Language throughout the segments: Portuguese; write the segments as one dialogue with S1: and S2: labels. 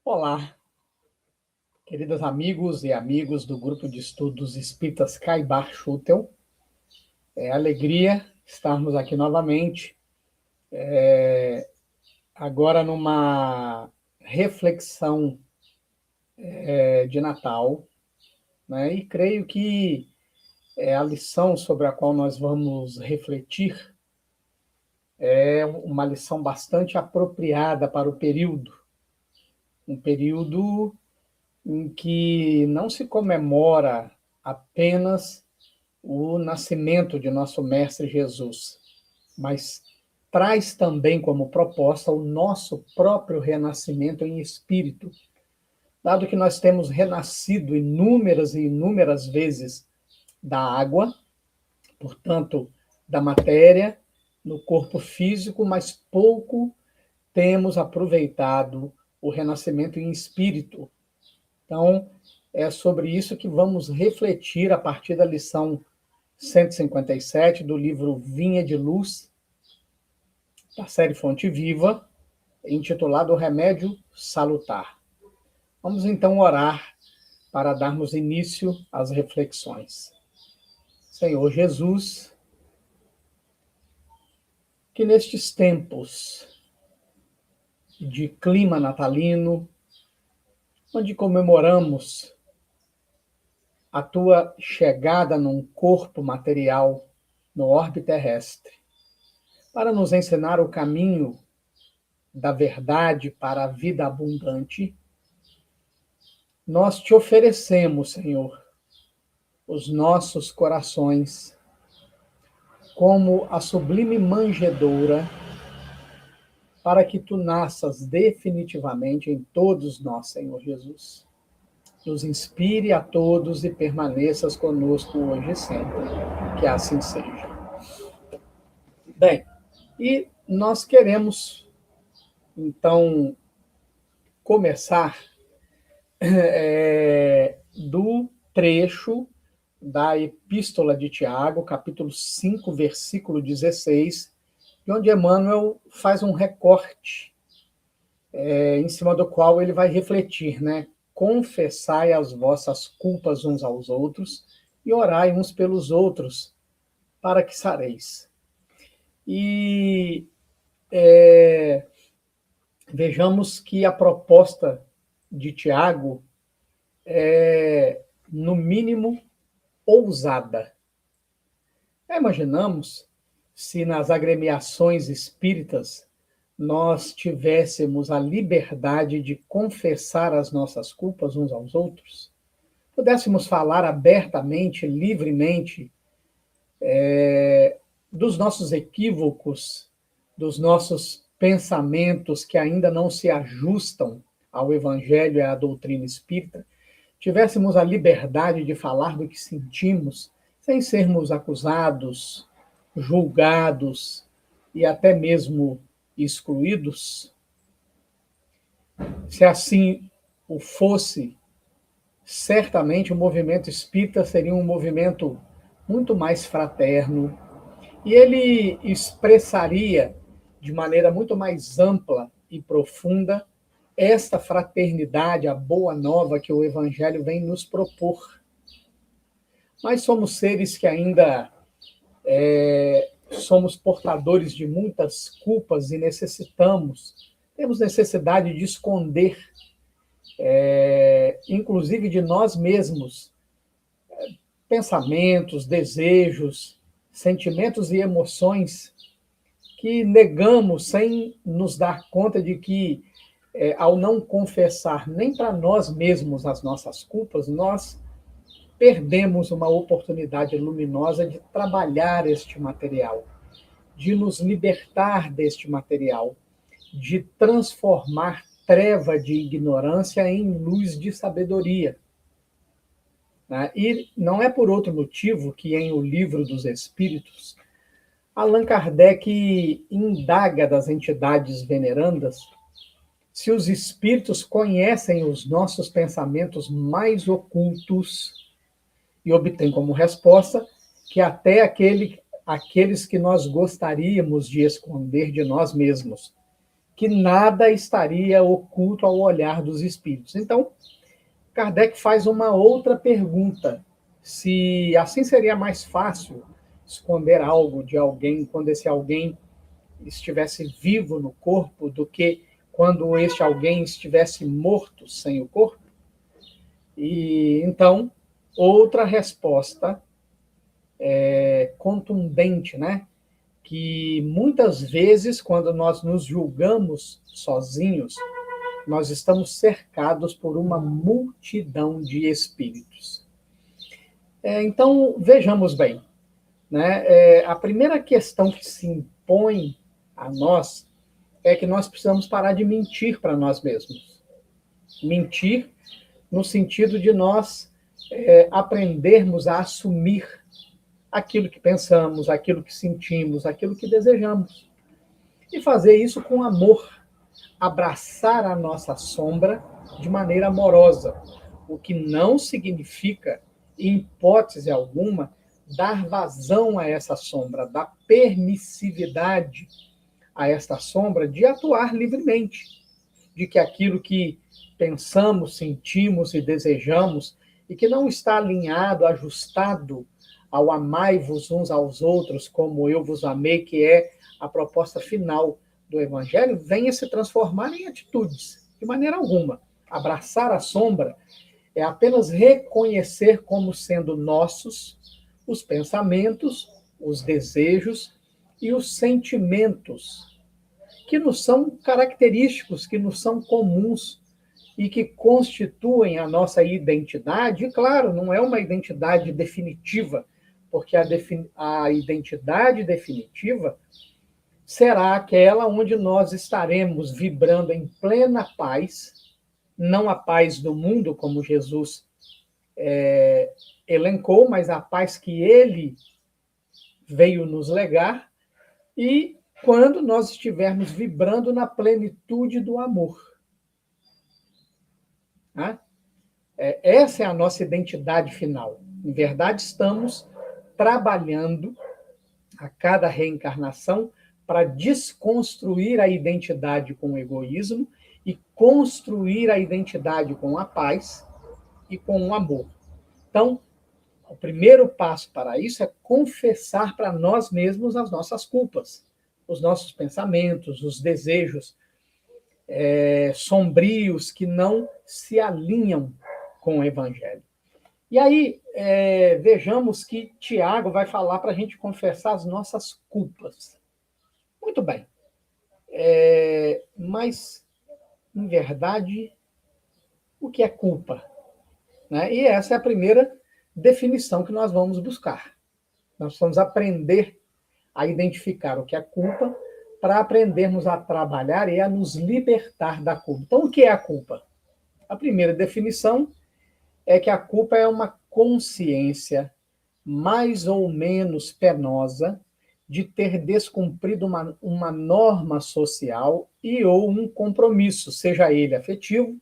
S1: Olá, queridos amigos e amigos do grupo de estudos Espíritas Caibar Schutel. É alegria estarmos aqui novamente, agora numa reflexão de Natal, né? E creio que a lição sobre a qual nós vamos refletir é uma lição bastante apropriada para o período, um período em que não se comemora apenas o nascimento de nosso Mestre Jesus, mas traz também como proposta o nosso próprio renascimento em espírito, dado que nós temos renascido inúmeras e inúmeras vezes da água, portanto, da matéria, no corpo físico, mas pouco temos aproveitado o renascimento em espírito. Então, é sobre isso que vamos refletir a partir da lição 157 do livro Vinha de Luz, da série Fonte Viva, intitulado Remédio Salutar. Vamos então orar para darmos início às reflexões. Senhor Jesus, que nestes tempos de clima natalino, onde comemoramos a tua chegada num corpo material no orbe terrestre, para nos ensinar o caminho da verdade para a vida abundante, nós te oferecemos, Senhor, os nossos corações como a sublime manjedoura para que tu nasças definitivamente em todos nós, Senhor Jesus. Nos inspire a todos e permaneças conosco hoje e sempre. Que assim seja. Bem, e nós queremos, então, começar do trecho da Epístola de Tiago, capítulo 5, versículo 16, onde Emmanuel faz um recorte em cima do qual ele vai refletir, né? Confessai as vossas culpas uns aos outros e orai uns pelos outros, para que sareis. E vejamos que a proposta de Tiago é, no mínimo, ousada. Imaginamos se nas agremiações espíritas nós tivéssemos a liberdade de confessar as nossas culpas uns aos outros, pudéssemos falar abertamente, livremente, dos nossos equívocos, dos nossos pensamentos que ainda não se ajustam ao Evangelho e à doutrina espírita, tivéssemos a liberdade de falar do que sentimos, sem sermos acusados, julgados e até mesmo excluídos. Se assim o fosse, certamente o movimento espírita seria um movimento muito mais fraterno e ele expressaria de maneira muito mais ampla e profunda esta fraternidade, a boa nova que o Evangelho vem nos propor. Mas somos seres que ainda somos portadores de muitas culpas e temos necessidade de esconder, inclusive de nós mesmos, pensamentos, desejos, sentimentos e emoções que negamos sem nos dar conta de que, ao não confessar nem para nós mesmos as nossas culpas, nós perdemos uma oportunidade luminosa de trabalhar este material, de nos libertar deste material, de transformar treva de ignorância em luz de sabedoria. E não é por outro motivo que em O Livro dos Espíritos, Allan Kardec indaga das entidades venerandas se os espíritos conhecem os nossos pensamentos mais ocultos e obtém como resposta que até aqueles que nós gostaríamos de esconder de nós mesmos. que nada estaria oculto ao olhar dos espíritos. Então, Kardec faz uma outra pergunta: se assim seria mais fácil esconder algo de alguém quando esse alguém estivesse vivo no corpo do que quando este alguém estivesse morto sem o corpo? E então, outra resposta contundente, né? Que muitas vezes, quando nós nos julgamos sozinhos, nós estamos cercados por uma multidão de espíritos. Então, vejamos bem, né? A primeira questão que se impõe a nós é que nós precisamos parar de mentir para nós mesmos. Mentir no sentido de nós aprendermos a assumir aquilo que pensamos, aquilo que sentimos, aquilo que desejamos. E fazer isso com amor. Abraçar a nossa sombra de maneira amorosa, o que não significa, em hipótese alguma, dar vazão a essa sombra, dar permissividade a esta sombra de atuar livremente, de que aquilo que pensamos, sentimos e desejamos e que não está alinhado, ajustado ao amai-vos uns aos outros como eu vos amei, que é a proposta final do Evangelho, venha se transformar em atitudes, de maneira alguma. Abraçar a sombra é apenas reconhecer como sendo nossos os pensamentos, os desejos e os sentimentos que nos são característicos, que nos são comuns e que constituem a nossa identidade. E, claro, não é uma identidade definitiva, porque a identidade definitiva será aquela onde nós estaremos vibrando em plena paz, não a paz do mundo, como Jesus elencou, mas a paz que ele veio nos legar, e quando nós estivermos vibrando na plenitude do amor. Essa é a nossa identidade final. Em verdade, estamos trabalhando a cada reencarnação para desconstruir a identidade com o egoísmo e construir a identidade com a paz e com o amor. Então, o primeiro passo para isso é confessar para nós mesmos as nossas culpas, os nossos pensamentos, os desejos sombrios que não se alinham com o Evangelho. E aí, vejamos que Tiago vai falar para a gente confessar as nossas culpas. Muito bem. Mas, em verdade, o que é culpa? Né? E essa é a primeira definição que nós vamos buscar. Nós vamos aprender a identificar o que é culpa para aprendermos a trabalhar e a nos libertar da culpa. Então, o que é a culpa? A primeira definição é que a culpa é uma consciência mais ou menos penosa de ter descumprido uma norma social e ou um compromisso, seja ele afetivo,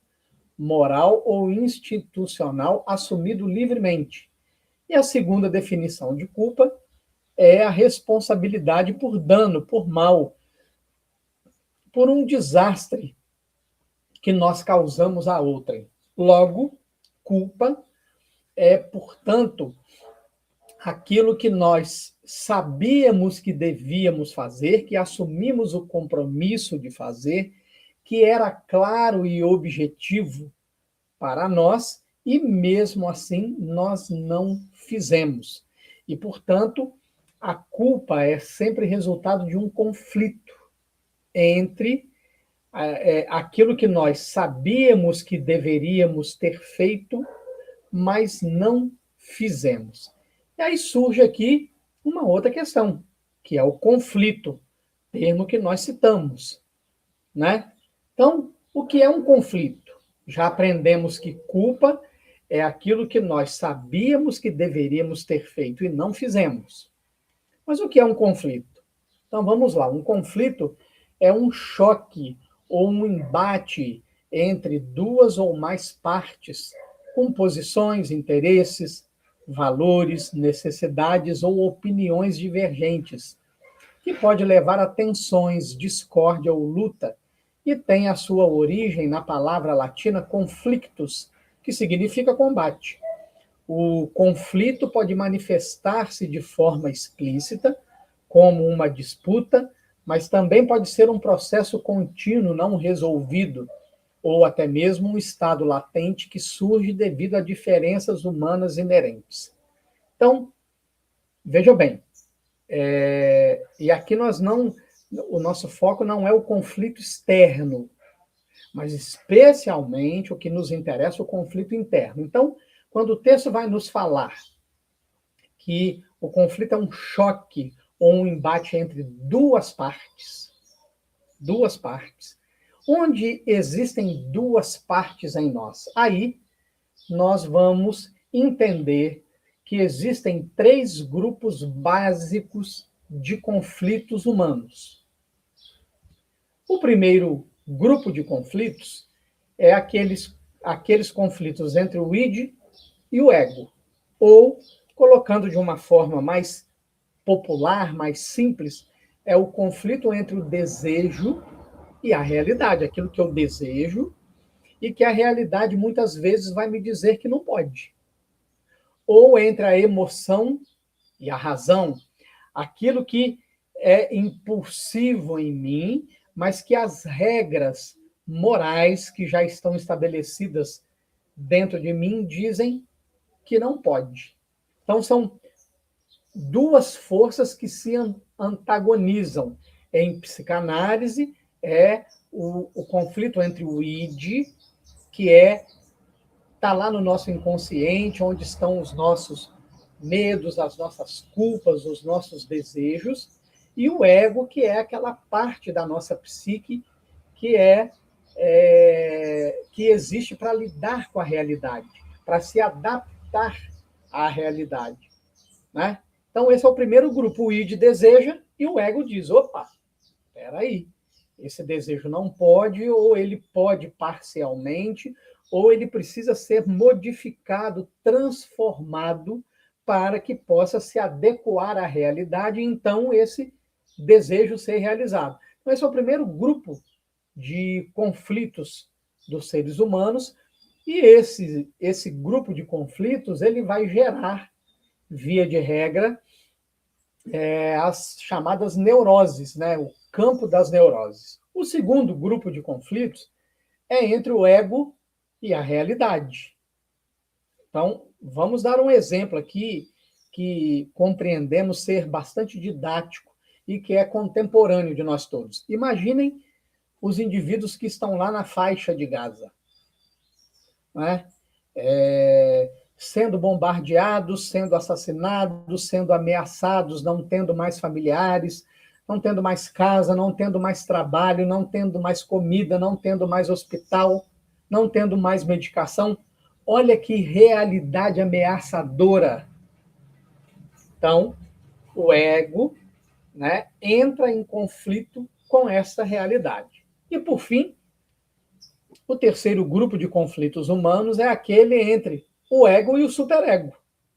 S1: moral ou institucional, assumido livremente. E a segunda definição de culpa é a responsabilidade por dano, por mal, por um desastre que nós causamos a outrem. Logo, culpa é, portanto, aquilo que nós sabíamos que devíamos fazer, que assumimos o compromisso de fazer, que era claro e objetivo para nós, e mesmo assim nós não fizemos. E, portanto, a culpa é sempre resultado de um conflito entre aquilo que nós sabíamos que deveríamos ter feito, mas não fizemos. E aí surge aqui uma outra questão, que é o conflito, termo que nós citamos, né? Então, o que é um conflito? Já aprendemos que culpa é aquilo que nós sabíamos que deveríamos ter feito e não fizemos. Mas o que é um conflito? Então, vamos lá. Um conflito é um choque ou um embate entre duas ou mais partes com posições, interesses, valores, necessidades ou opiniões divergentes, que pode levar a tensões, discórdia ou luta, e tem a sua origem na palavra latina conflictus, que significa combate. O conflito pode manifestar-se de forma explícita, como uma disputa, mas também pode ser um processo contínuo não resolvido, ou até mesmo um estado latente que surge devido a diferenças humanas inerentes. Então, veja bem, e aqui o nosso foco não é o conflito externo, mas especialmente o que nos interessa, o conflito interno. Então, quando o texto vai nos falar que o conflito é um choque ou um embate entre duas partes, onde existem duas partes em nós, aí nós vamos entender que existem 3 grupos básicos de conflitos humanos. O primeiro grupo de conflitos é aqueles conflitos entre o id e o ego, ou, colocando de uma forma mais popular, mais simples, é o conflito entre o desejo e a realidade, aquilo que eu desejo e que a realidade muitas vezes vai me dizer que não pode. Ou entre a emoção e a razão, aquilo que é impulsivo em mim, mas que as regras morais que já estão estabelecidas dentro de mim dizem que não pode. Então, são 2 forças que se antagonizam. Em psicanálise, é o conflito entre o id, que está lá no nosso inconsciente, onde estão os nossos medos, as nossas culpas, os nossos desejos, e o ego, que é aquela parte da nossa psique que que existe para lidar com a realidade, para se adaptar à realidade, né? Então, esse é o primeiro grupo. O id deseja e o ego diz, opa, espera aí, esse desejo não pode, ou ele pode parcialmente, ou ele precisa ser modificado, transformado, para que possa se adequar à realidade, e então esse desejo ser realizado. Então, esse é o primeiro grupo de conflitos dos seres humanos, e esse grupo de conflitos ele vai gerar, via de regra, as chamadas neuroses, né? O campo das neuroses. O segundo grupo de conflitos é entre o ego e a realidade. Então, vamos dar um exemplo aqui que compreendemos ser bastante didático e que é contemporâneo de nós todos. Imaginem os indivíduos que estão lá na faixa de Gaza, né? Sendo bombardeados, sendo assassinados, sendo ameaçados, não tendo mais familiares, não tendo mais casa, não tendo mais trabalho, não tendo mais comida, não tendo mais hospital, não tendo mais medicação. Olha que realidade ameaçadora. Então, o ego, né, entra em conflito com essa realidade. E, por fim, o terceiro grupo de conflitos humanos é aquele entre o ego e o superego,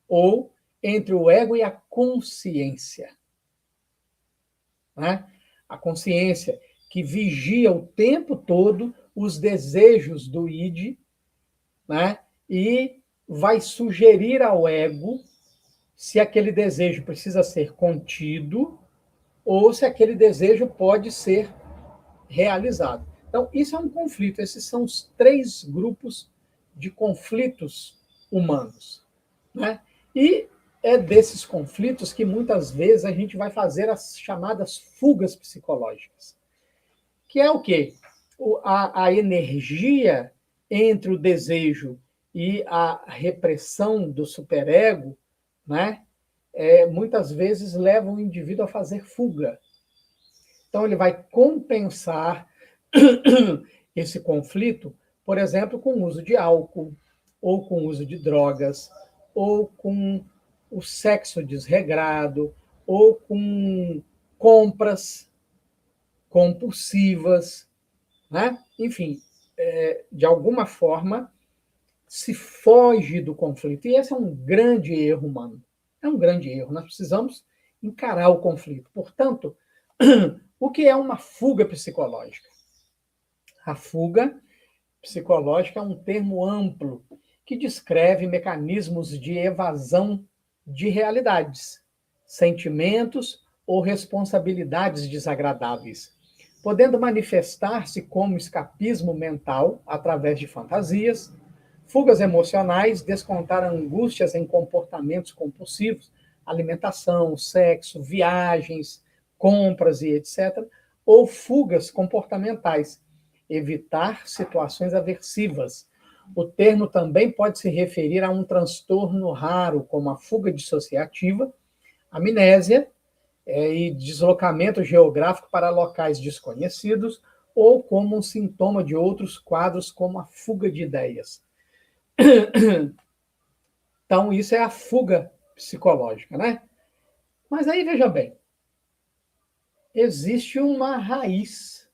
S1: ou entre o ego e a consciência, né? A consciência que vigia o tempo todo os desejos do id, né? E vai sugerir ao ego se aquele desejo precisa ser contido ou se aquele desejo pode ser realizado. Então, isso é um conflito. Esses são os 3 grupos de conflitos humanos, né? E é desses conflitos que muitas vezes a gente vai fazer as chamadas fugas psicológicas, que é o quê? A energia entre o desejo e a repressão do superego, né? Muitas vezes leva o indivíduo a fazer fuga. Então, ele vai compensar esse conflito, por exemplo, com o uso de álcool, ou com o uso de drogas, ou com o sexo desregrado, ou com compras compulsivas, né? Enfim, de alguma forma, se foge do conflito. E esse é um grande erro humano. É um grande erro. Nós precisamos encarar o conflito. Portanto, o que é uma fuga psicológica? A fuga psicológica é um termo amplo que descreve mecanismos de evasão de realidades, sentimentos ou responsabilidades desagradáveis, podendo manifestar-se como escapismo mental através de fantasias, fugas emocionais, descontar angústias em comportamentos compulsivos, alimentação, sexo, viagens, compras e etc., ou fugas comportamentais, evitar situações aversivas. O termo também pode se referir a um transtorno raro, como a fuga dissociativa, amnésia e deslocamento geográfico para locais desconhecidos, ou como um sintoma de outros quadros, como a fuga de ideias. Então, isso é a fuga psicológica, né? Mas aí, veja bem, existe uma raiz,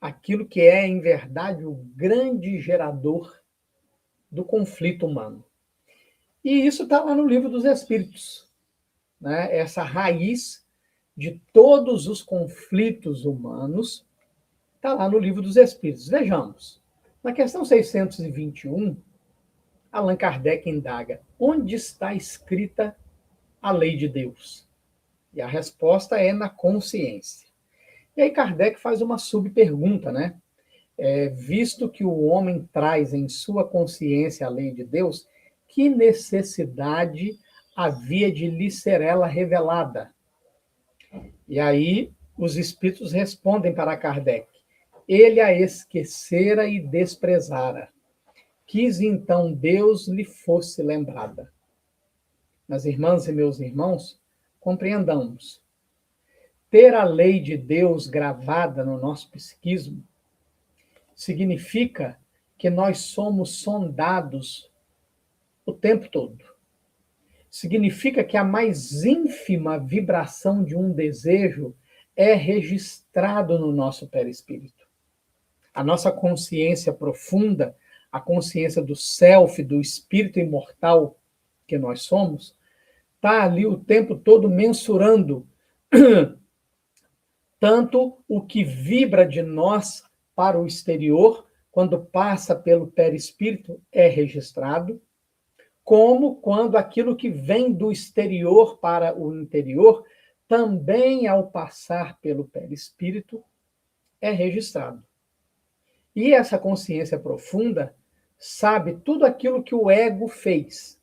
S1: aquilo que é, em verdade, o grande gerador do conflito humano. E isso está lá no Livro dos Espíritos, né? Essa raiz de todos os conflitos humanos está lá no Livro dos Espíritos. Vejamos, na questão 621, Allan Kardec indaga: onde está escrita a lei de Deus? E a resposta é na consciência. E aí Kardec faz uma subpergunta, né? Visto que o homem traz em sua consciência a lei de Deus, que necessidade havia de lhe ser ela revelada? E aí os espíritos respondem para Kardec: ele a esquecera e desprezara. Quis então Deus lhe fosse lembrada. Minhas irmãs e meus irmãos, compreendamos. Ter a lei de Deus gravada no nosso psiquismo significa que nós somos sondados o tempo todo. Significa que a mais ínfima vibração de um desejo é registrado no nosso perispírito. A nossa consciência profunda, a consciência do self, do espírito imortal que nós somos, está ali o tempo todo mensurando tanto o que vibra de nós para o exterior, quando passa pelo perispírito, é registrado, como quando aquilo que vem do exterior para o interior, também ao passar pelo perispírito, é registrado. E essa consciência profunda sabe tudo aquilo que o ego fez,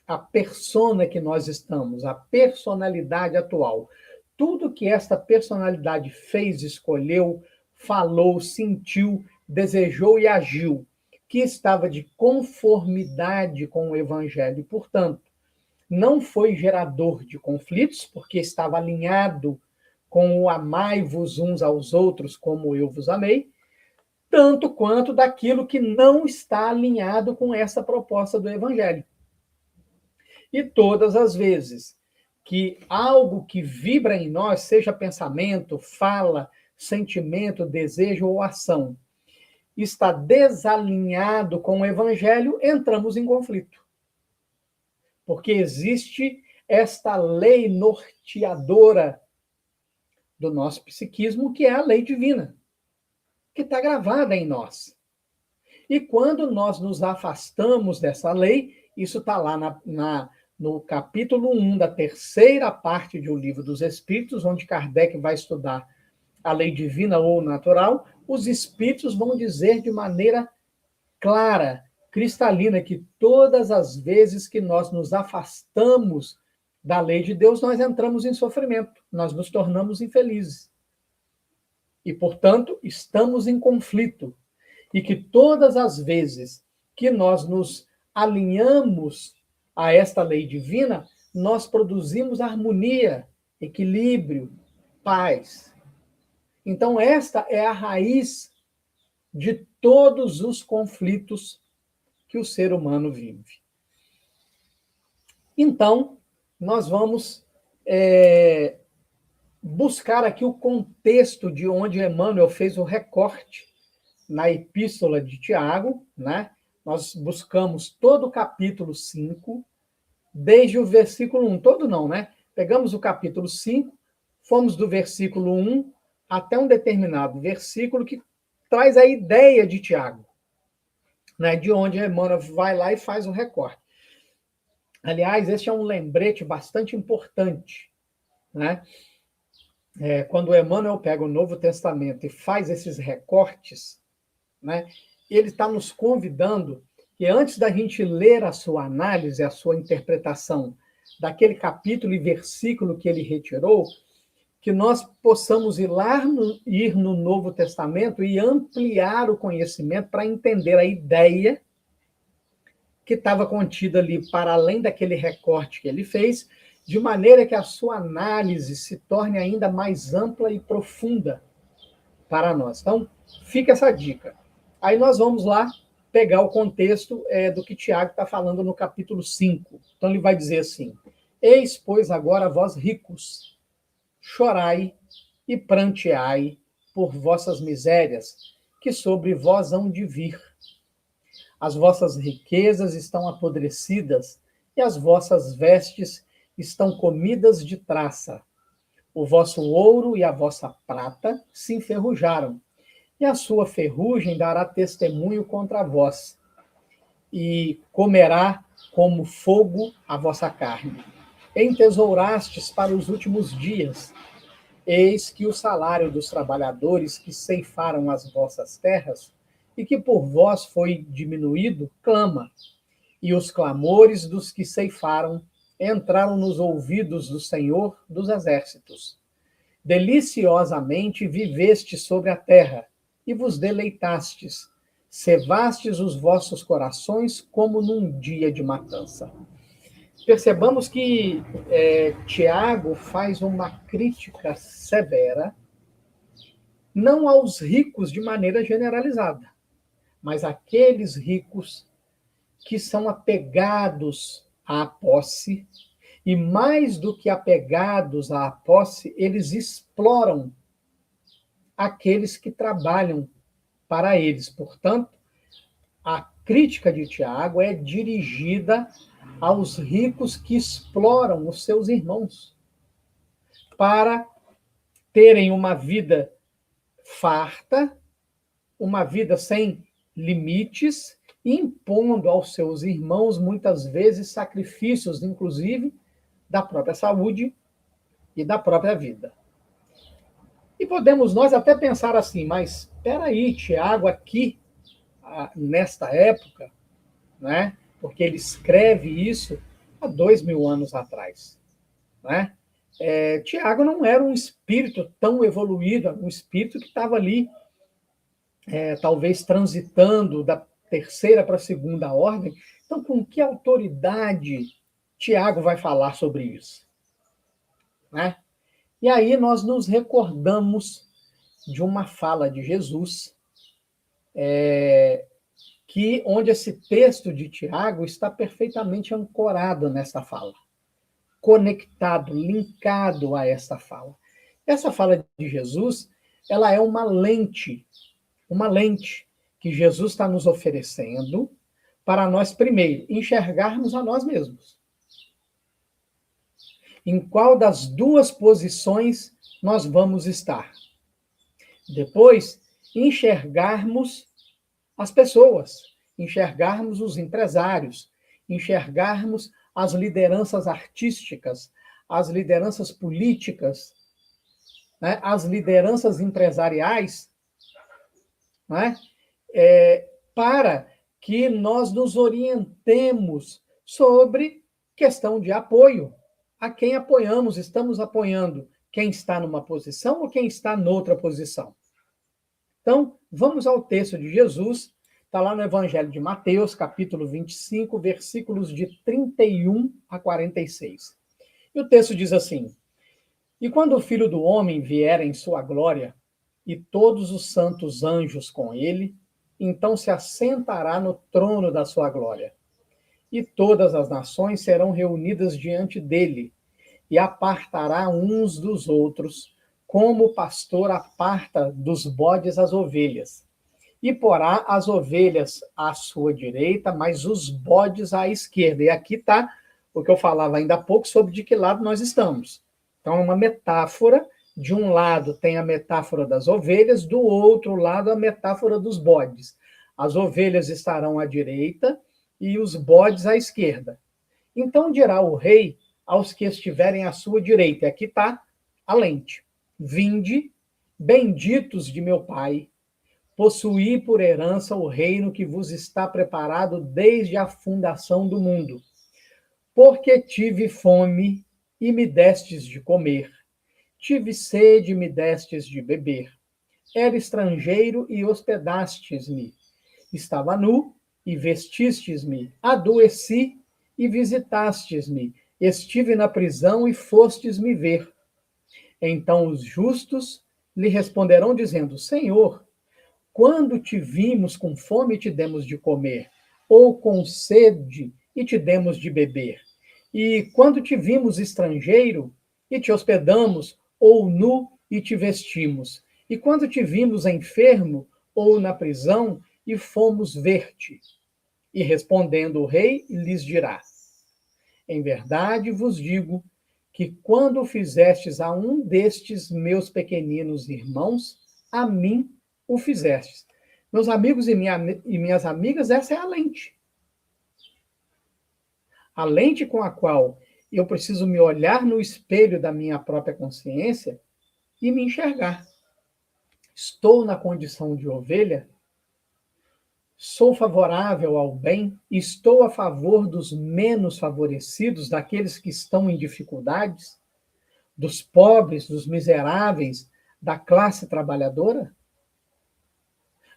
S1: a persona que nós estamos, a personalidade atual. Tudo que esta personalidade fez, escolheu, falou, sentiu, desejou e agiu, que estava de conformidade com o Evangelho. Portanto, não foi gerador de conflitos, porque estava alinhado com o amai-vos uns aos outros como eu vos amei, tanto quanto daquilo que não está alinhado com essa proposta do Evangelho. E todas as vezes que algo que vibra em nós, seja pensamento, fala, sentimento, desejo ou ação, está desalinhado com o Evangelho, entramos em conflito. Porque existe esta lei norteadora do nosso psiquismo, que é a lei divina, que está gravada em nós. E quando nós nos afastamos dessa lei, isso está lá no capítulo 1 da terceira parte do Livro dos Espíritos, onde Kardec vai estudar a lei divina ou natural, os espíritos vão dizer de maneira clara, cristalina, que todas as vezes que nós nos afastamos da lei de Deus, nós entramos em sofrimento, nós nos tornamos infelizes. E, portanto, estamos em conflito. E que todas as vezes que nós nos alinhamos a esta lei divina, nós produzimos harmonia, equilíbrio, paz. Então, esta é a raiz de todos os conflitos que o ser humano vive. Então, nós vamos buscar aqui o contexto de onde Emmanuel fez o recorte na Epístola de Tiago, né? Nós buscamos todo o capítulo 5, desde o versículo 1, todo não, né? Pegamos o capítulo 5, fomos do versículo 1 até um determinado versículo que traz a ideia de Tiago, né, de onde Emmanuel vai lá e faz o recorte. Aliás, esse é um lembrete bastante importante, né? Quando Emmanuel pega o Novo Testamento e faz esses recortes, né, ele está nos convidando que antes da gente ler a sua análise, a sua interpretação daquele capítulo e versículo que ele retirou, que nós possamos ir no Novo Testamento e ampliar o conhecimento para entender a ideia que estava contida ali, para além daquele recorte que ele fez, de maneira que a sua análise se torne ainda mais ampla e profunda para nós. Então, fica essa dica. Aí nós vamos lá pegar o contexto do que Tiago está falando no capítulo 5. Então, ele vai dizer assim: eis, pois, agora vós ricos, chorai e pranteai por vossas misérias, que sobre vós hão de vir. As vossas riquezas estão apodrecidas, e as vossas vestes estão comidas de traça. O vosso ouro e a vossa prata se enferrujaram, e a sua ferrugem dará testemunho contra vós, e comerá como fogo a vossa carne. Entesourastes para os últimos dias. Eis que o salário dos trabalhadores que ceifaram as vossas terras, e que por vós foi diminuído, clama, e os clamores dos que ceifaram entraram nos ouvidos do Senhor dos Exércitos. Deliciosamente viveste sobre a terra, e vos deleitastes, cevastes os vossos corações como num dia de matança. Percebamos que Tiago faz uma crítica severa, não aos ricos de maneira generalizada, mas àqueles ricos que são apegados à posse, e mais do que apegados à posse, eles exploram aqueles que trabalham para eles. Portanto, a crítica de Tiago é dirigida aos ricos que exploram os seus irmãos para terem uma vida farta, uma vida sem limites, impondo aos seus irmãos, muitas vezes, sacrifícios, inclusive, da própria saúde e da própria vida. E podemos nós até pensar assim, mas espera aí, Tiago aqui, nesta época, né? Porque ele escreve isso há 2000 anos atrás, né? Tiago não era um espírito tão evoluído, um espírito que estava ali, talvez transitando da terceira para a segunda ordem. Então, com que autoridade Tiago vai falar sobre isso? Né? E aí nós nos recordamos de uma fala de Jesus, onde esse texto de Tiago está perfeitamente ancorado nessa fala, conectado, linkado a essa fala. Essa fala de Jesus, ela é uma lente que Jesus está nos oferecendo para nós, primeiro, enxergarmos a nós mesmos. Em qual das duas posições nós vamos estar? Depois, enxergarmos as pessoas, enxergarmos os empresários, enxergarmos as lideranças artísticas, as lideranças políticas, né, as lideranças empresariais, né, para que nós nos orientemos sobre questão de apoio. A quem apoiamos? Estamos apoiando quem está numa posição ou quem está noutra posição? Então, vamos ao texto de Jesus, está lá no Evangelho de Mateus, capítulo 25, versículos de 31 a 46. E o texto diz assim: e quando o Filho do Homem vier em sua glória, e todos os santos anjos com ele, então se assentará no trono da sua glória. E todas as nações serão reunidas diante dele, e apartará uns dos outros, como o pastor aparta dos bodes as ovelhas. E porá as ovelhas à sua direita, mas os bodes à esquerda. E aqui está o que eu falava ainda há pouco sobre de que lado nós estamos. Então, é uma metáfora De um lado tem a metáfora das ovelhas, do outro lado a metáfora dos bodes. As ovelhas estarão à direita e os bodes à esquerda. Então dirá o rei aos que estiverem à sua direita, e aqui está a lente: vinde, benditos de meu Pai, possuí por herança o reino que vos está preparado desde a fundação do mundo. Porque tive fome e me destes de comer, tive sede e me destes de beber, era estrangeiro e hospedastes-me, estava nu e vestistes-me, adoeci e visitastes-me, estive na prisão e fostes me ver. Então os justos lhe responderão dizendo: Senhor, quando te vimos com fome e te demos de comer, ou com sede e te demos de beber? E quando te vimos estrangeiro e te hospedamos, ou nu e te vestimos? E quando te vimos enfermo ou na prisão e fomos ver-te? E respondendo o rei, lhes dirá: Em verdade vos digo que quando fizestes a um destes meus pequeninos irmãos, a mim o fizestes. Meus amigos e minhas amigas, essa é a lente. A lente com a qual eu preciso me olhar no espelho da minha própria consciência e me enxergar. Estou na condição de ovelha? Sou favorável ao bem? Estou a favor dos menos favorecidos, daqueles que estão em dificuldades? Dos pobres, dos miseráveis, da classe trabalhadora?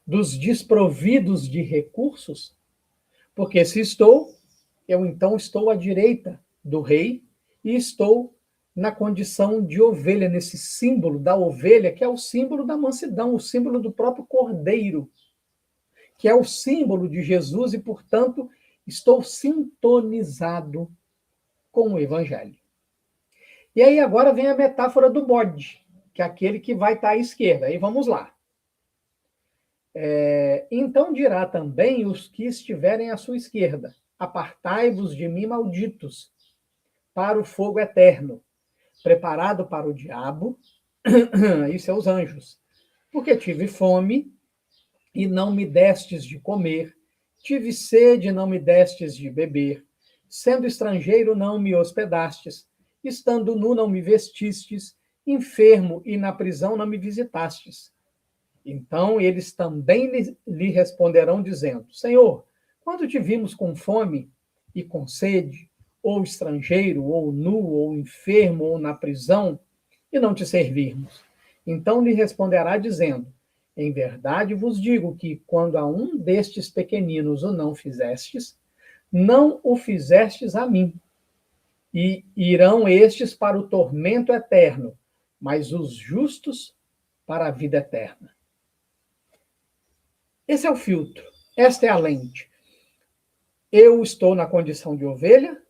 S1: Dos desprovidos de recursos? Porque se estou, eu então estou à direita do rei e estou na condição de ovelha, nesse símbolo da ovelha, que é o símbolo da mansidão, o símbolo do próprio cordeiro, que é o símbolo de Jesus e, portanto, estou sintonizado com o evangelho. E aí agora vem a metáfora do bode, que é aquele que vai estar à esquerda. Aí vamos lá. Então dirá também os que estiverem à sua esquerda: apartai-vos de mim, malditos, para o fogo eterno, preparado para o diabo e seus anjos. Porque tive fome e não me destes de comer, tive sede e não me destes de beber, sendo estrangeiro não me hospedastes, estando nu não me vestistes, enfermo e na prisão não me visitastes. Então eles também lhe responderão dizendo: Senhor, quando te vimos com fome e com sede, ou estrangeiro, ou nu, ou enfermo, ou na prisão, e não te servirmos? Então lhe responderá dizendo: Em verdade vos digo que, quando a um destes pequeninos o não fizestes, não o fizestes a mim. E irão estes para o tormento eterno, mas os justos para a vida eterna. Esse é o filtro, esta é a lente. Eu estou na condição de ovelha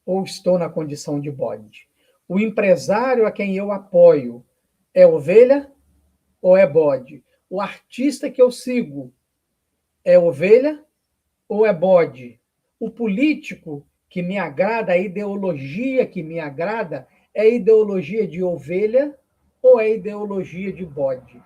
S1: ou estou na condição de bode? O empresário a quem eu apoio é ovelha ou é bode? O artista que eu sigo é ovelha ou é bode? O político que me agrada, a ideologia que me agrada, é ideologia de ovelha ou é ideologia de bode?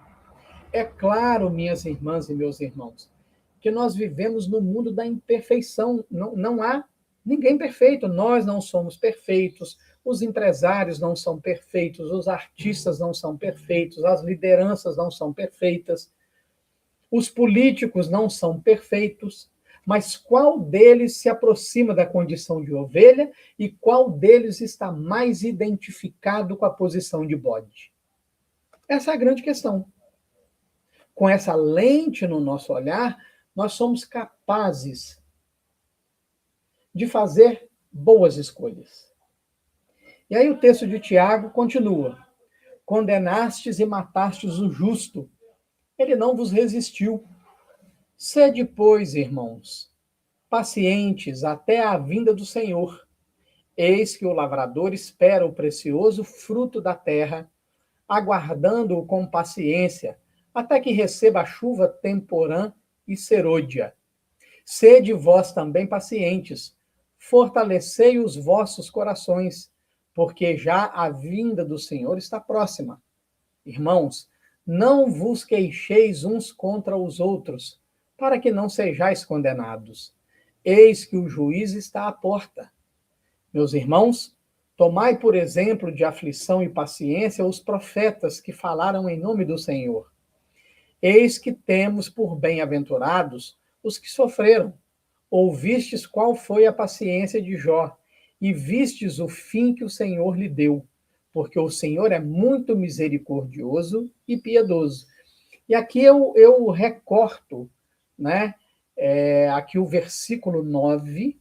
S1: É claro, minhas irmãs e meus irmãos, que nós vivemos no mundo da imperfeição. Não há ninguém perfeito. Nós não somos perfeitos, os empresários não são perfeitos, os artistas não são perfeitos, as lideranças não são perfeitas, os políticos não são perfeitos. Mas qual deles se aproxima da condição de ovelha e qual deles está mais identificado com a posição de bode? Essa é a grande questão. Com essa lente no nosso olhar, nós somos capazes de fazer boas escolhas. E aí o texto de Tiago continua: condenastes e matastes o justo, ele não vos resistiu. Sede, pois, irmãos, pacientes até a vinda do Senhor. Eis que o lavrador espera o precioso fruto da terra, aguardando-o com paciência, até que receba a chuva temporã e serôdia. Sede vós também pacientes, fortalecei os vossos corações, porque já a vinda do Senhor está próxima. Irmãos, não vos queixeis uns contra os outros, para que não sejais condenados. Eis que o juiz está à porta. Meus irmãos, tomai por exemplo de aflição e paciência os profetas que falaram em nome do Senhor. Eis que temos por bem-aventurados os que sofreram. Ouvistes qual foi a paciência de Jó, e vistes o fim que o Senhor lhe deu, porque o Senhor é muito misericordioso e piedoso. E aqui eu recorto, né, aqui o versículo 9,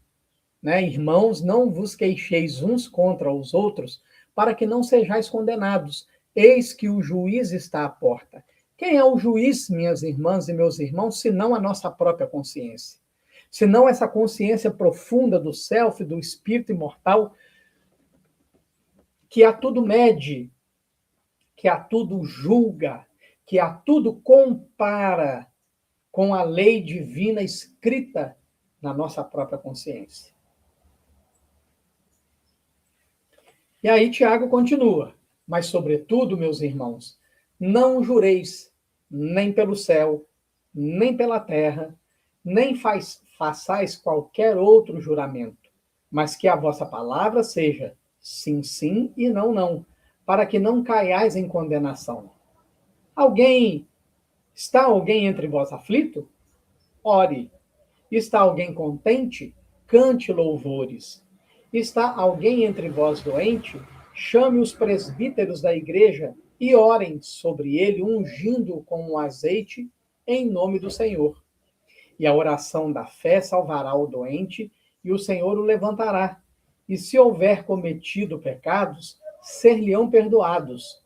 S1: né, irmãos, não vos queixeis uns contra os outros, para que não sejais condenados. Eis que o juiz está à porta. Quem é o juiz, minhas irmãs e meus irmãos, senão a nossa própria consciência? Senão essa consciência profunda do self, do espírito imortal, que a tudo mede, que a tudo julga, que a tudo compara com a lei divina escrita na nossa própria consciência. E aí Tiago continua: mas sobretudo, meus irmãos, não jureis nem pelo céu, nem pela terra, nem façais qualquer outro juramento, mas que a vossa palavra seja sim, sim e não, não, para que não caiais em condenação. Está alguém entre vós aflito? Ore. Está alguém contente? Cante louvores. Está alguém entre vós doente? Chame os presbíteros da igreja e orem sobre ele, ungindo-o com um azeite em nome do Senhor. E a oração da fé salvará o doente, e o Senhor o levantará. E se houver cometido pecados, ser-lhe-ão perdoados.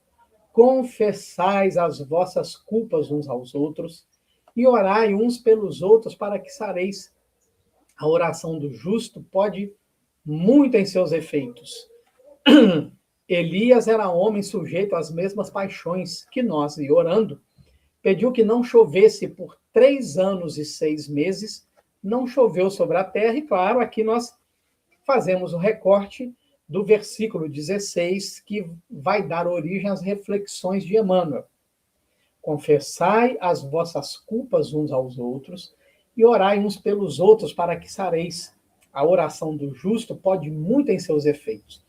S1: Confessais as vossas culpas uns aos outros, e orai uns pelos outros para que sareis. A oração do justo pode muito em seus efeitos. Elias era homem sujeito às mesmas paixões que nós, e orando, pediu que não chovesse por 3 anos e 6 meses, não choveu sobre a terra, e claro, aqui nós fazemos o recorte do versículo 16, que vai dar origem às reflexões de Emmanuel. Confessai as vossas culpas uns aos outros, e orai uns pelos outros para que sareis. A oração do justo pode muito em seus efeitos.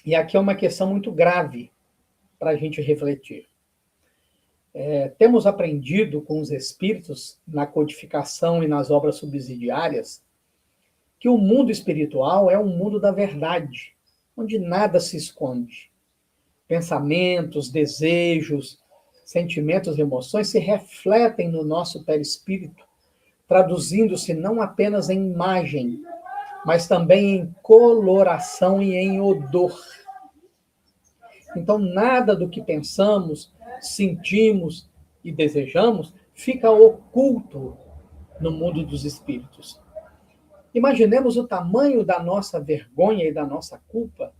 S1: E aqui é uma questão muito grave para a gente refletir. Temos aprendido com os espíritos, na codificação e nas obras subsidiárias, que o mundo espiritual é um mundo da verdade, onde nada se esconde. Pensamentos, desejos, sentimentos e emoções se refletem no nosso perispírito, traduzindo-se não apenas em imagem, mas também em coloração e em odor. Então, nada do que pensamos, sentimos e desejamos fica oculto no mundo dos espíritos. Imaginemos o tamanho da nossa vergonha e da nossa culpa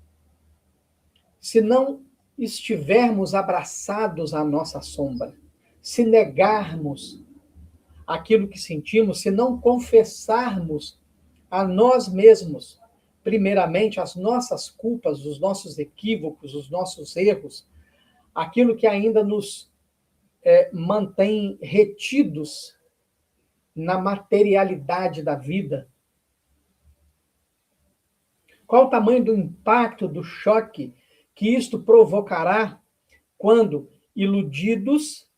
S1: se não estivermos abraçados à nossa sombra, se negarmos aquilo que sentimos, se não confessarmos a nós mesmos, primeiramente, as nossas culpas, os nossos equívocos, os nossos erros, aquilo que ainda nos mantém retidos na materialidade da vida. Qual o tamanho do impacto, do choque que isto provocará quando, iludidos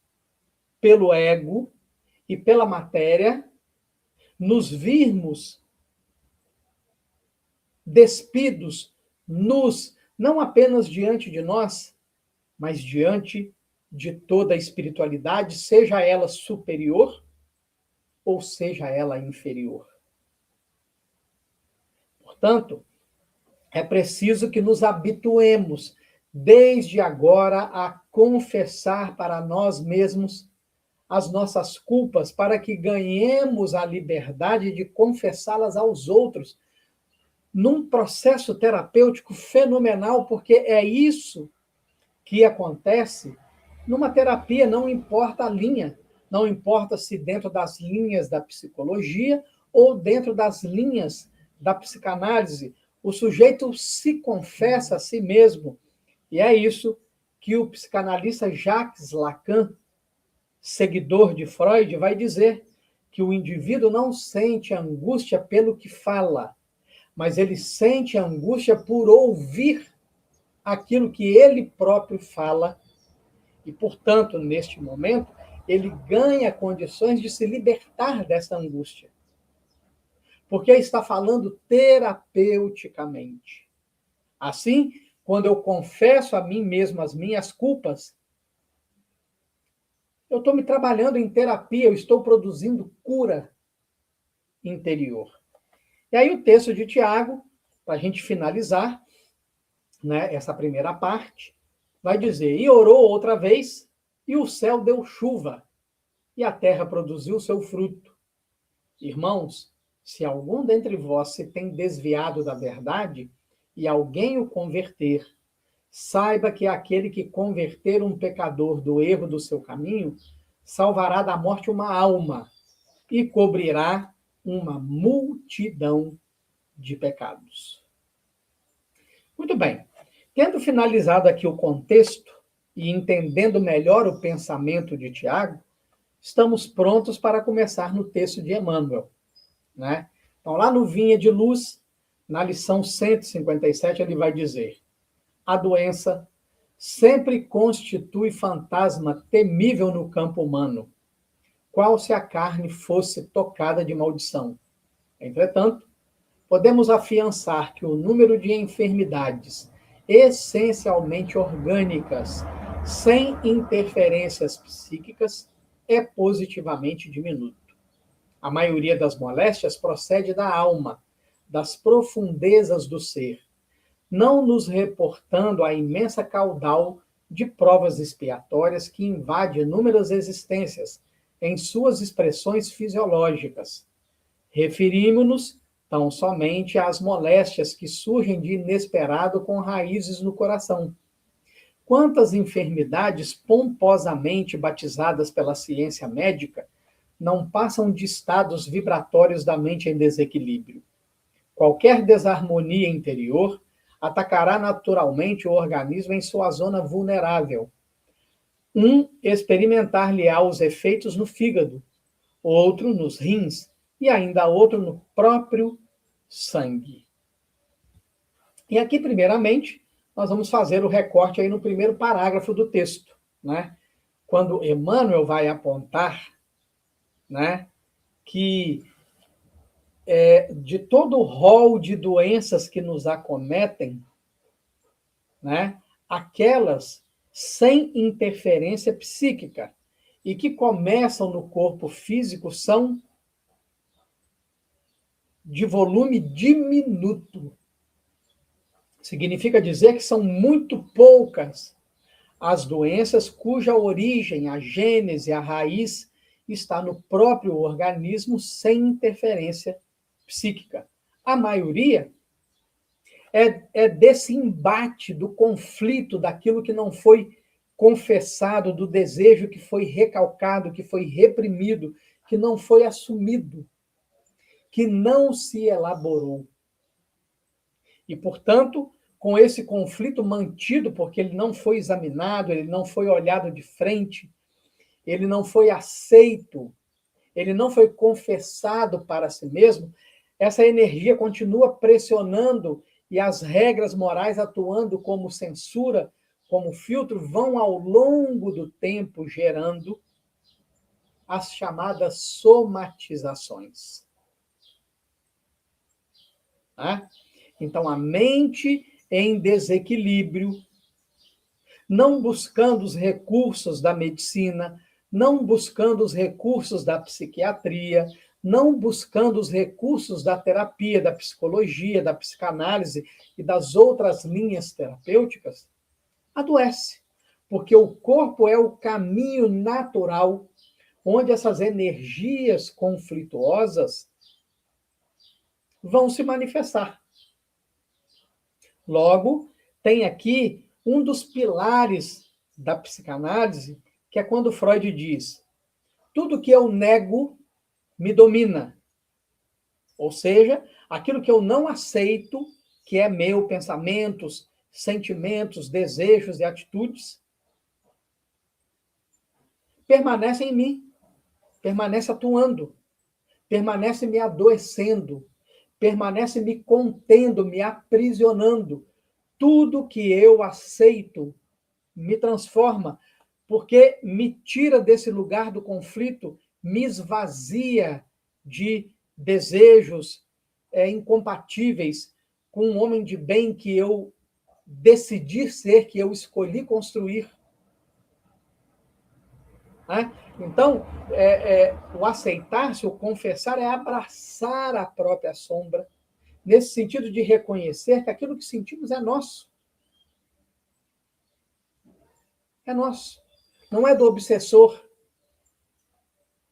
S1: pelo ego e pela matéria, nos virmos despidos, nus, não apenas diante de nós, mas diante de toda a espiritualidade, seja ela superior ou seja ela inferior. Portanto, é preciso que nos habituemos, desde agora, a confessar para nós mesmos as nossas culpas, para que ganhemos a liberdade de confessá-las aos outros, num processo terapêutico fenomenal, porque é isso que acontece numa terapia, não importa a linha, não importa se dentro das linhas da psicologia ou dentro das linhas da psicanálise, o sujeito se confessa a si mesmo, e é isso que o psicanalista Jacques Lacan, seguidor de Freud, vai dizer que o indivíduo não sente angústia pelo que fala, mas ele sente angústia por ouvir aquilo que ele próprio fala e, portanto, neste momento, ele ganha condições de se libertar dessa angústia, porque está falando terapeuticamente. Assim, quando eu confesso a mim mesmo as minhas culpas, eu estou me trabalhando em terapia, eu estou produzindo cura interior. E aí o texto de Tiago, para a gente finalizar, né, essa primeira parte, vai dizer: e orou outra vez, e o céu deu chuva, e a terra produziu seu fruto. Irmãos, se algum dentre vós se tem desviado da verdade, e alguém o converter, saiba que aquele que converter um pecador do erro do seu caminho, salvará da morte uma alma e cobrirá uma multidão de pecados. Muito bem. Tendo finalizado aqui o contexto e entendendo melhor o pensamento de Tiago, estamos prontos para começar no texto de Emmanuel, né? Então, lá no Vinha de Luz, na lição 157, ele vai dizer: a doença sempre constitui fantasma temível no campo humano, qual se a carne fosse tocada de maldição. Entretanto, podemos afiançar que o número de enfermidades essencialmente orgânicas, sem interferências psíquicas, é positivamente diminuto. A maioria das moléstias procede da alma, das profundezas do ser, não nos reportando a imensa caudal de provas expiatórias que invade inúmeras existências em suas expressões fisiológicas. Referimos-nos tão somente às moléstias que surgem de inesperado com raízes no coração. Quantas enfermidades pomposamente batizadas pela ciência médica não passam de estados vibratórios da mente em desequilíbrio? Qualquer desarmonia interior atacará naturalmente o organismo em sua zona vulnerável. Experimentar-lhe-á os efeitos no fígado, outro nos rins e ainda outro no próprio sangue. E aqui, primeiramente, nós vamos fazer o recorte aí no primeiro parágrafo do texto, né? Quando Emmanuel vai apontar, né, que de todo o rol de doenças que nos acometem, né, aquelas sem interferência psíquica e que começam no corpo físico são de volume diminuto. Significa dizer que são muito poucas as doenças cuja origem, a gênese, a raiz, está no próprio organismo sem interferência psíquica. A maioria é desse embate, do conflito, daquilo que não foi confessado, do desejo que foi recalcado, que foi reprimido, que não foi assumido, que não se elaborou. E, portanto, com esse conflito mantido, porque ele não foi examinado, ele não foi olhado de frente, ele não foi aceito, ele não foi confessado para si mesmo, essa energia continua pressionando e as regras morais atuando como censura, como filtro, vão ao longo do tempo gerando as chamadas somatizações. Tá? Então, a mente em desequilíbrio, não buscando os recursos da medicina, não buscando os recursos da psiquiatria, não buscando os recursos da terapia, da psicologia, da psicanálise e das outras linhas terapêuticas, adoece. Porque o corpo é o caminho natural onde essas energias conflituosas vão se manifestar. Logo, tem aqui um dos pilares da psicanálise, que é quando Freud diz: tudo que eu nego me domina. Ou seja, aquilo que eu não aceito, que é meu, pensamentos, sentimentos, desejos e atitudes, permanece em mim, permanece atuando, permanece me adoecendo, permanece me contendo, me aprisionando. Tudo que eu aceito me transforma, porque me tira desse lugar do conflito, me esvazia de desejos incompatíveis com um homem de bem que eu decidi ser, que eu escolhi construir. Né? Então, o aceitar-se, o confessar, é abraçar a própria sombra, nesse sentido de reconhecer que aquilo que sentimos é nosso. É nosso. Não é do obsessor,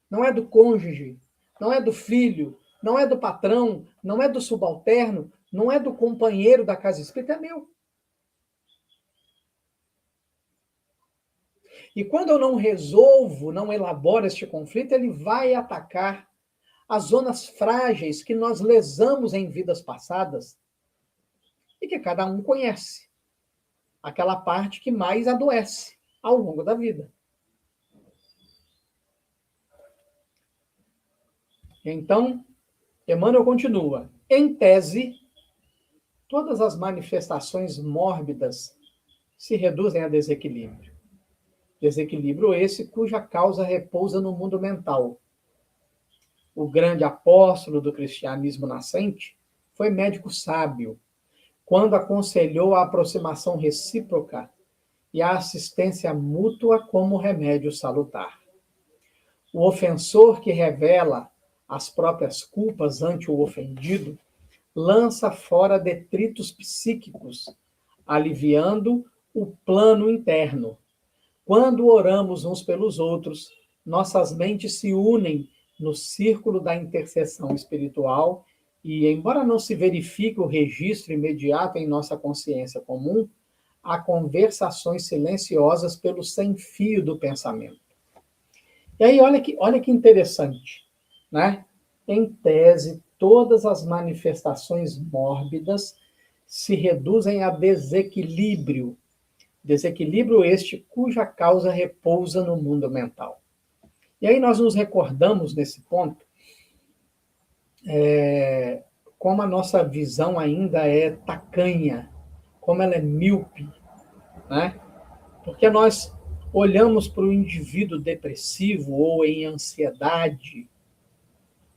S1: não é do cônjuge, não é do filho, não é do patrão, não é do subalterno, não é do companheiro da casa espírita, é meu. E quando eu não resolvo, não elaboro este conflito, ele vai atacar as zonas frágeis que nós lesamos em vidas passadas e que cada um conhece. Aquela parte que mais adoece ao longo da vida. Então, Emmanuel continua. Em tese, todas as manifestações mórbidas se reduzem a desequilíbrio. Desequilíbrio esse cuja causa repousa no mundo mental. O grande apóstolo do cristianismo nascente foi médico sábio, quando aconselhou a aproximação recíproca e a assistência mútua como remédio salutar. O ofensor que revela as próprias culpas ante o ofendido lança fora detritos psíquicos, aliviando o plano interno. Quando oramos uns pelos outros, nossas mentes se unem no círculo da intercessão espiritual e, embora não se verifique o registro imediato em nossa consciência comum, há conversações silenciosas pelo sem-fio do pensamento. E aí, olha que interessante, né? Em tese, todas as manifestações mórbidas se reduzem a desequilíbrio. Desequilíbrio este cuja causa repousa no mundo mental. E aí nós nos recordamos nesse ponto como a nossa visão ainda é tacanha, como ela é míope, né? Porque nós olhamos para o indivíduo depressivo ou em ansiedade,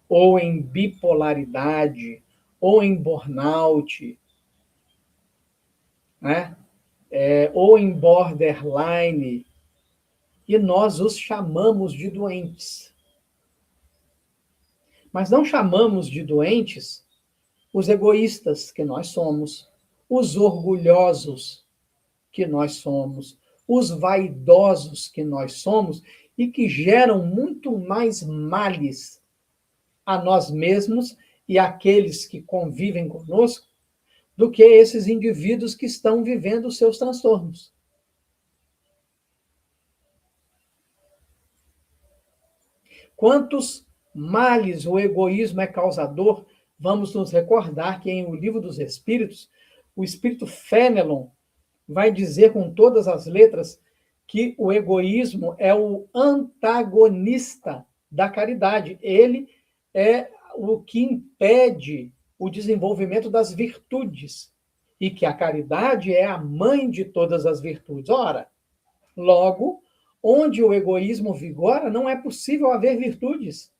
S1: ou em bipolaridade, ou em burnout, né? Ou em borderline, e nós os chamamos de doentes. Mas não chamamos de doentes os egoístas que nós somos, os orgulhosos que nós somos, os vaidosos que nós somos e que geram muito mais males a nós mesmos e àqueles que convivem conosco do que esses indivíduos que estão vivendo os seus transtornos. Quantos males o egoísmo é causador, vamos nos recordar que em O Livro dos Espíritos, o espírito Fénelon vai dizer com todas as letras que o egoísmo é o antagonista da caridade. Ele é o que impede o desenvolvimento das virtudes e que a caridade é a mãe de todas as virtudes. Ora, logo, onde o egoísmo vigora, não é possível haver virtudes.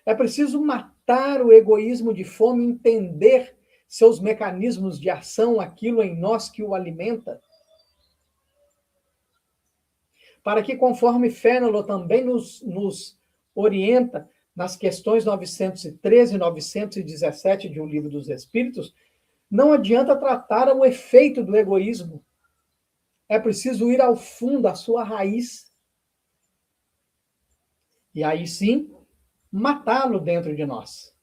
S1: É preciso matar o egoísmo de fome, entender seus mecanismos de ação, aquilo em nós que o alimenta. Para que, conforme Fénelon também nos orienta nas questões 913 e 917 de O Livro dos Espíritos, não adianta tratar o efeito do egoísmo. É preciso ir ao fundo, à sua raiz. E aí sim, matá-lo dentro de nós.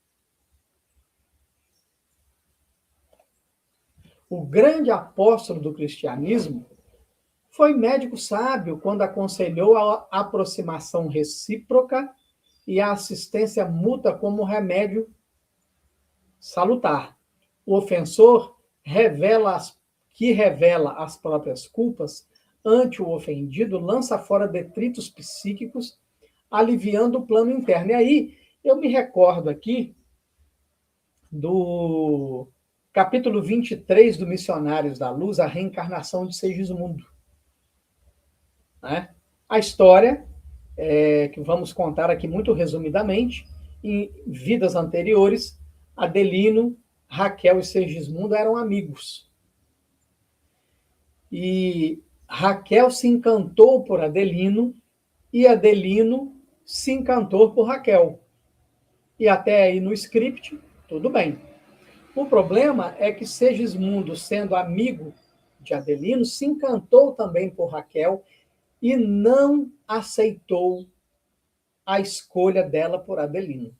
S1: O grande apóstolo do cristianismo foi médico sábio quando aconselhou a aproximação recíproca e a assistência mútua como remédio salutar. O ofensor revela as próprias culpas ante o ofendido, lança fora detritos psíquicos, aliviando o plano interno. E aí, eu me recordo aqui do capítulo 23 do Missionários da Luz, a reencarnação de Segismundo. Né? A história, que vamos contar aqui muito resumidamente, em vidas anteriores, Adelino, Raquel e Segismundo eram amigos. E Raquel se encantou por Adelino e Adelino se encantou por Raquel. E até aí no script, tudo bem. O problema é que Segismundo, sendo amigo de Adelino, se encantou também por Raquel e não aceitou a escolha dela por Adelino.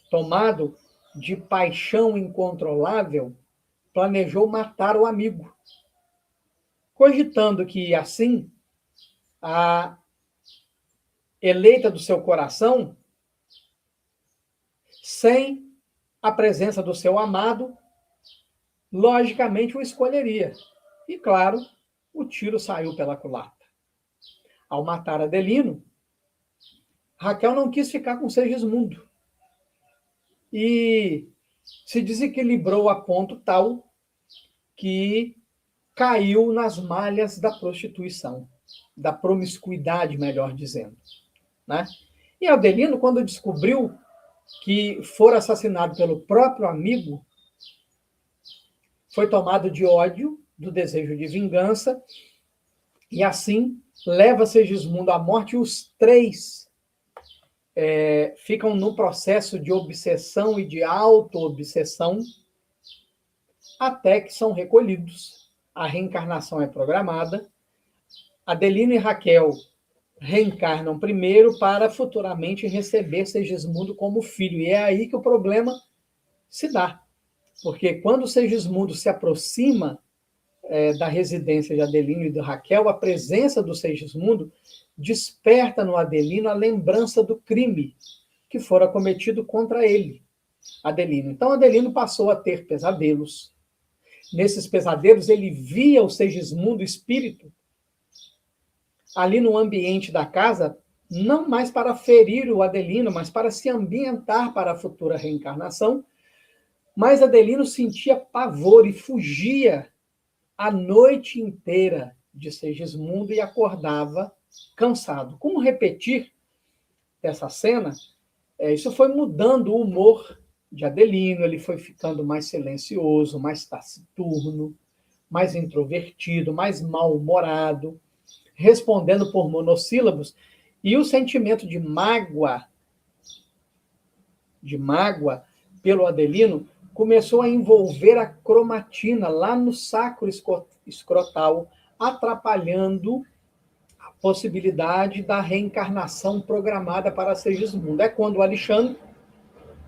S1: Tomado de paixão incontrolável, planejou matar o amigo, cogitando que, assim, a eleita do seu coração, sem a presença do seu amado, logicamente o escolheria. E, claro, o tiro saiu pela culatra. Ao matar Adelino, Raquel não quis ficar com Segismundo e se desequilibrou a ponto tal que caiu nas malhas da prostituição, da promiscuidade, melhor dizendo. Né? E Adelino, quando descobriu que fora assassinado pelo próprio amigo, foi tomado de ódio, do desejo de vingança, e assim leva Segismundo à morte, e os três ficam no processo de obsessão e de auto-obsessão, até que são recolhidos. A reencarnação é programada. Adelino e Raquel reencarnam primeiro para futuramente receber Segismundo como filho. E é aí que o problema se dá. Porque quando Segismundo se aproxima da residência de Adelino e de Raquel, a presença do Segismundo desperta no Adelino a lembrança do crime que fora cometido contra ele, Adelino. Então, Adelino passou a ter pesadelos. Nesses pesadelos, ele via o Segismundo, o espírito, ali no ambiente da casa, não mais para ferir o Adelino, mas para se ambientar para a futura reencarnação. Mas Adelino sentia pavor e fugia a noite inteira de Segismundo e acordava cansado. Como repetir dessa cena? Isso foi mudando o humor de Adelino, ele foi ficando mais silencioso, mais taciturno, mais introvertido, mais mal-humorado, respondendo por monossílabos, e o sentimento de mágoa pelo Adelino começou a envolver a cromatina lá no sacro escrotal, atrapalhando a possibilidade da reencarnação programada para Segismundo. É quando o Alexandre,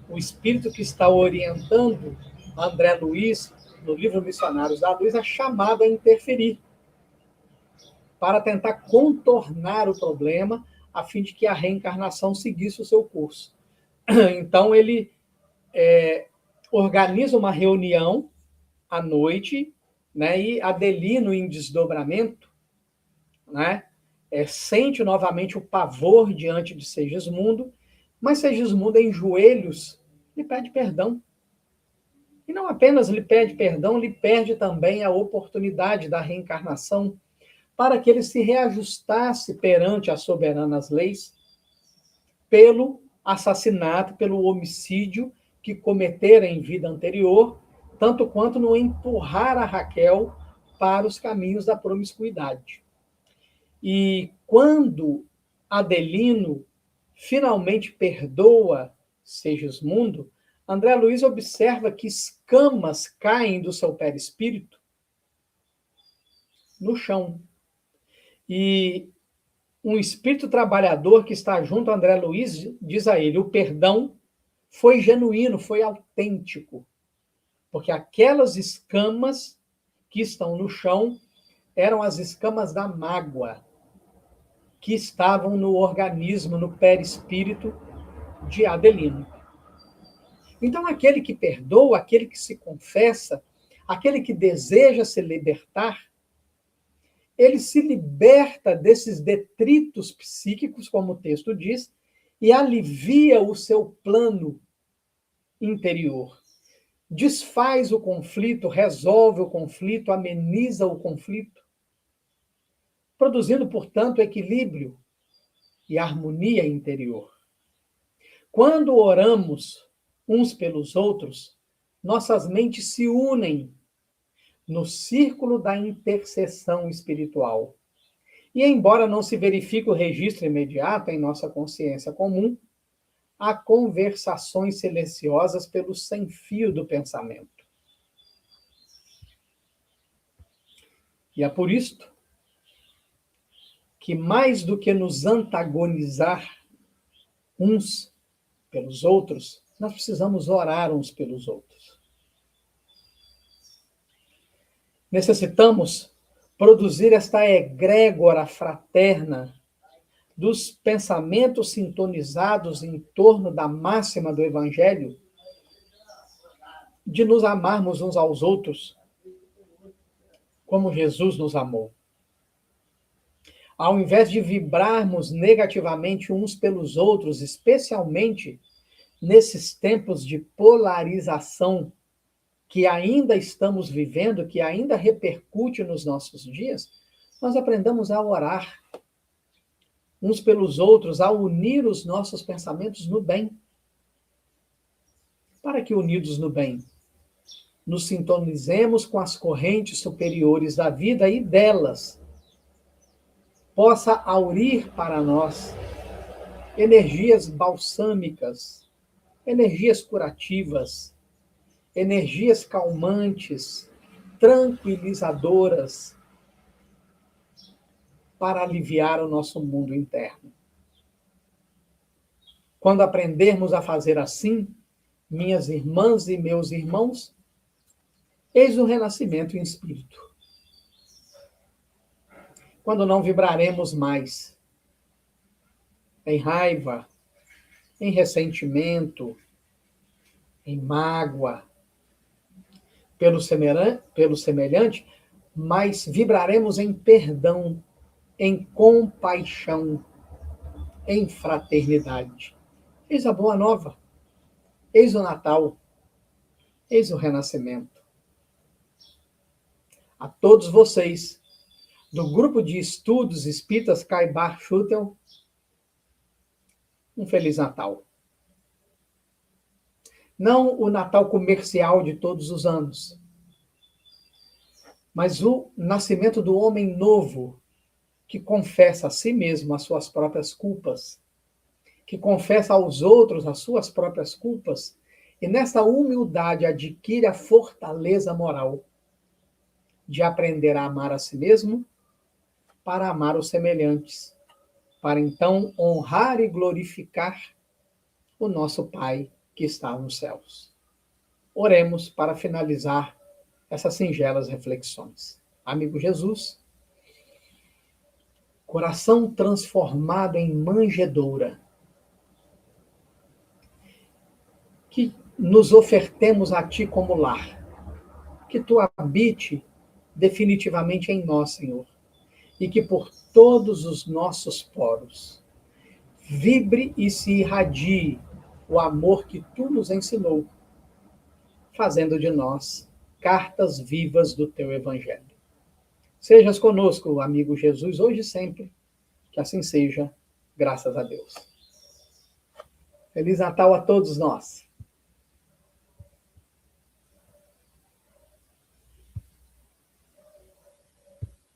S1: o espírito que está orientando André Luiz no livro Missionários da Luz, é chamado a interferir para tentar contornar o problema, a fim de que a reencarnação seguisse o seu curso. Então, ele organiza uma reunião à noite, né, e Adelino, em desdobramento, né, sente novamente o pavor diante de Segismundo, mas Segismundo, em joelhos, lhe pede perdão. E não apenas lhe pede perdão, lhe pede também a oportunidade da reencarnação para que ele se reajustasse perante as soberanas leis pelo assassinato, pelo homicídio que cometera em vida anterior, tanto quanto no empurrar a Raquel para os caminhos da promiscuidade. E quando Adelino finalmente perdoa Segismundo, André Luiz observa que escamas caem do seu perispírito no chão. E um espírito trabalhador que está junto a André Luiz diz a ele: o perdão foi genuíno, foi autêntico, porque aquelas escamas que estão no chão eram as escamas da mágoa que estavam no organismo, no perispírito de Adelino. Então, aquele que perdoa, aquele que se confessa, aquele que deseja se libertar, ele se liberta desses detritos psíquicos, como o texto diz, e alivia o seu plano interior. Desfaz o conflito, resolve o conflito, ameniza o conflito, produzindo, portanto, equilíbrio e harmonia interior. Quando oramos uns pelos outros, nossas mentes se unem no círculo da intercessão espiritual. E, embora não se verifique o registro imediato em nossa consciência comum, há conversações silenciosas pelo sem-fio do pensamento. E é por isto que, mais do que nos antagonizar uns pelos outros, nós precisamos orar uns pelos outros. Necessitamos produzir esta egrégora fraterna dos pensamentos sintonizados em torno da máxima do Evangelho, de nos amarmos uns aos outros, como Jesus nos amou. Ao invés de vibrarmos negativamente uns pelos outros, especialmente nesses tempos de polarização que ainda estamos vivendo, que ainda repercute nos nossos dias, nós aprendamos a orar uns pelos outros, a unir os nossos pensamentos no bem. Para que, unidos no bem, nos sintonizemos com as correntes superiores da vida e delas possa aurir para nós energias balsâmicas, energias curativas, energias calmantes, tranquilizadoras, para aliviar o nosso mundo interno. Quando aprendermos a fazer assim, minhas irmãs e meus irmãos, eis o renascimento em espírito. Quando não vibraremos mais em raiva, em ressentimento, em mágoa, pelo semelhante, mas vibraremos em perdão, em compaixão, em fraternidade. Eis a boa nova, eis o Natal, eis o renascimento. A todos vocês, do grupo de estudos espíritas Caibar Schutel, um Feliz Natal. Não o Natal comercial de todos os anos, mas o nascimento do homem novo, que confessa a si mesmo as suas próprias culpas, que confessa aos outros as suas próprias culpas, e nessa humildade adquire a fortaleza moral de aprender a amar a si mesmo para amar os semelhantes, para então honrar e glorificar o nosso Pai que está nos céus. Oremos para finalizar essas singelas reflexões. Amigo Jesus, coração transformado em manjedoura, que nos ofertemos a Ti como lar, que Tu habite definitivamente em nós, Senhor, e que por todos os nossos poros vibre e se irradie o amor que Tu nos ensinou, fazendo de nós cartas vivas do Teu Evangelho. Sejas conosco, amigo Jesus, hoje e sempre, que assim seja, graças a Deus. Feliz Natal a todos nós.